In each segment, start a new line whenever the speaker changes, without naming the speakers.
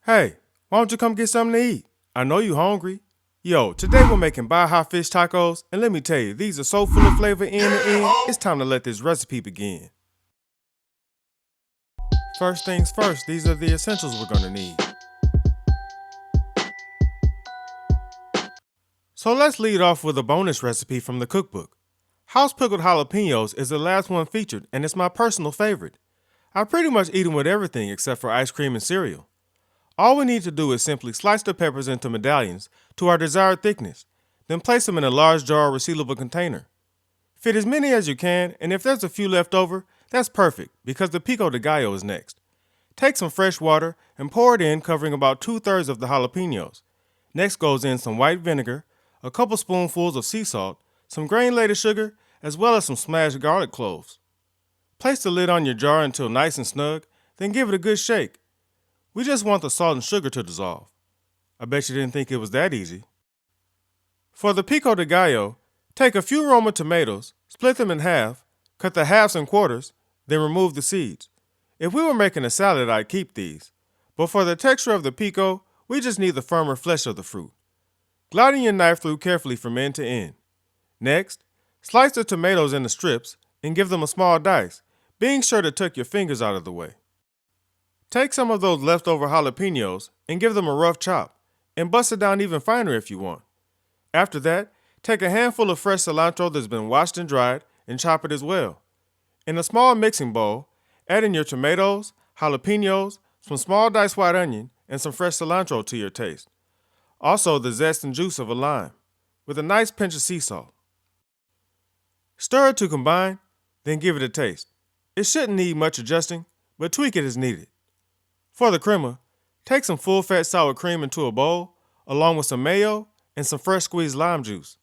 Hey, why don't you come get something to eat? I know you hungry. Yo, today we're making BAJA fish tacos, and let me tell you, these are so full of flavor end to end, it's time to let this recipe begin. First things first, these are the essentials we're gonna need. So let's lead off with a bonus recipe from the cookbook. House pickled jalapenos is the last one featured, and it's my personal favorite. I pretty much eat them with everything except for ice cream and cereal. All we need to do is simply slice the peppers into medallions to our desired thickness, then place them in a large jar or resealable container. Fit as many as you can, and if there's a few left over, that's perfect because the pico de gallo is next. Take some fresh water and pour it in, covering about 2/3 of the jalapenos. Next goes in some white vinegar, a couple spoonfuls of sea salt, some granulated sugar, as well as some smashed garlic cloves. Place the lid on your jar until nice and snug, then give it a good shake. We just want the salt and sugar to dissolve. I bet you didn't think it was that easy. For the pico de gallo, take a few Roma tomatoes, split them in half, cut the halves in quarters, then remove the seeds. If we were making a salad, I'd keep these. But for the texture of the pico, we just need the firmer flesh of the fruit. Gliding your knife through carefully from end to end. Next, slice the tomatoes into strips and give them a small dice, being sure to tuck your fingers out of the way. Take some of those leftover jalapenos and give them a rough chop, and bust it down even finer if you want. After that, take a handful of fresh cilantro that's been washed and dried and chop it as well. In a small mixing bowl, add in your tomatoes, jalapenos, some small diced white onion, and some fresh cilantro to your taste. Also the zest and juice of a lime, with a nice pinch of sea salt. Stir it to combine, then give it a taste. It shouldn't need much adjusting, but tweak it as needed. For the crema, take some full-fat sour cream into a bowl, along with some mayo and some fresh squeezed lime juice.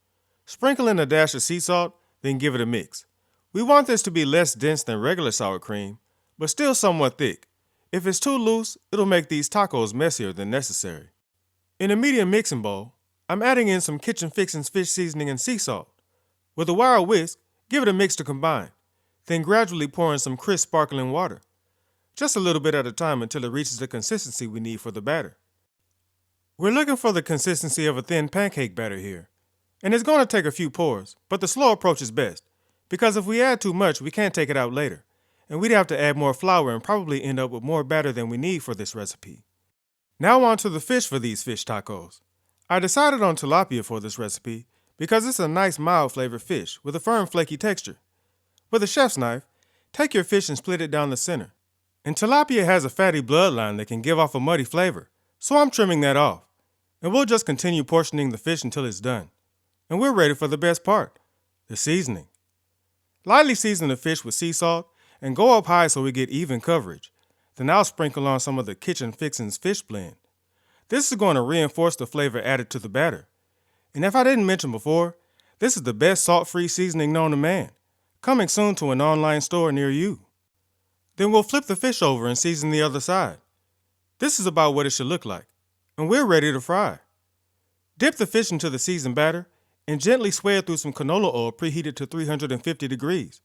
Sprinkle in a dash of sea salt, then give it a mix. We want this to be less dense than regular sour cream, but still somewhat thick. If it's too loose, it'll make these tacos messier than necessary. In a medium mixing bowl, I'm adding in some Kitchen Fixins fish seasoning and sea salt. With a wire whisk, give it a mix to combine, then gradually pour in some crisp sparkling water. Just a little bit at a time until it reaches the consistency we need for the batter. We're looking for the consistency of a thin pancake batter here, and it's going to take a few pours, but the slow approach is best, because if we add too much, we can't take it out later, and we'd have to add more flour and probably end up with more batter than we need for this recipe. Now on to the fish for these fish tacos. I decided on tilapia for this recipe because it's a nice mild flavored fish with a firm flaky texture. With a chef's knife, take your fish and split it down the center. And tilapia has a fatty bloodline that can give off a muddy flavor, so I'm trimming that off. And we'll just continue portioning the fish until it's done. And we're ready for the best part, the seasoning. Lightly season the fish with sea salt and go up high so we get even coverage. Then I'll sprinkle on some of the Kitchen Fixins fish blend. This is going to reinforce the flavor added to the batter. And if I didn't mention before, this is the best salt-free seasoning known to man, coming soon to an online store near you. Then we'll flip the fish over and season the other side. This is about what it should look like, and we're ready to fry. Dip the fish into the seasoned batter and gently sway it through some canola oil preheated to 350 degrees.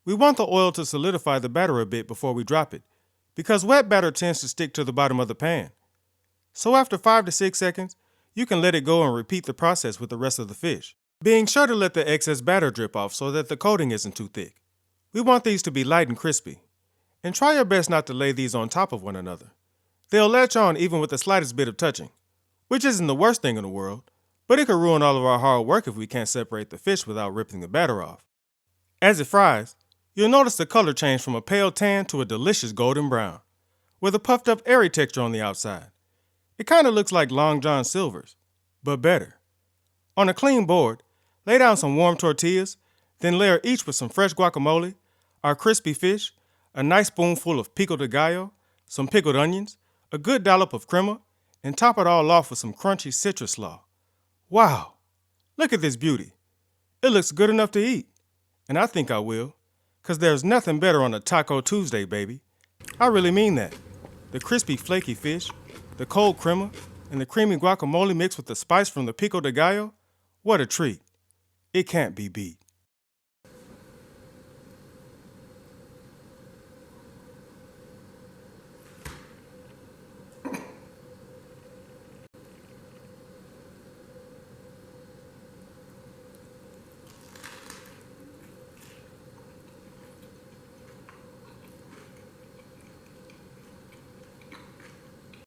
We want the oil to solidify the batter a bit before we drop it, because wet batter tends to stick to the bottom of the pan. So after 5 to 6 seconds, you can let it go and repeat the process with the rest of the fish, being sure to let the excess batter drip off so that the coating isn't too thick. We want these to be light and crispy. And try your best not to lay these on top of one another. They'll latch on even with the slightest bit of touching, which isn't the worst thing in the world, but it could ruin all of our hard work if we can't separate the fish without ripping the batter off. As it fries, you'll notice the color change from a pale tan to a delicious golden brown, with a puffed up airy texture on the outside. It kind of looks like Long John Silver's, but better. On a clean board, lay down some warm tortillas, then layer each with some fresh guacamole, our crispy fish, a nice spoonful of pico de gallo, some pickled onions, a good dollop of crema, and top it all off with some crunchy citrus slaw. Wow! Look at this beauty. It looks good enough to eat. And I think I will, because there's nothing better on a Taco Tuesday, baby. I really mean that. The crispy flaky fish, the cold crema, and the creamy guacamole mixed with the spice from the pico de gallo. What a treat. It can't be beat.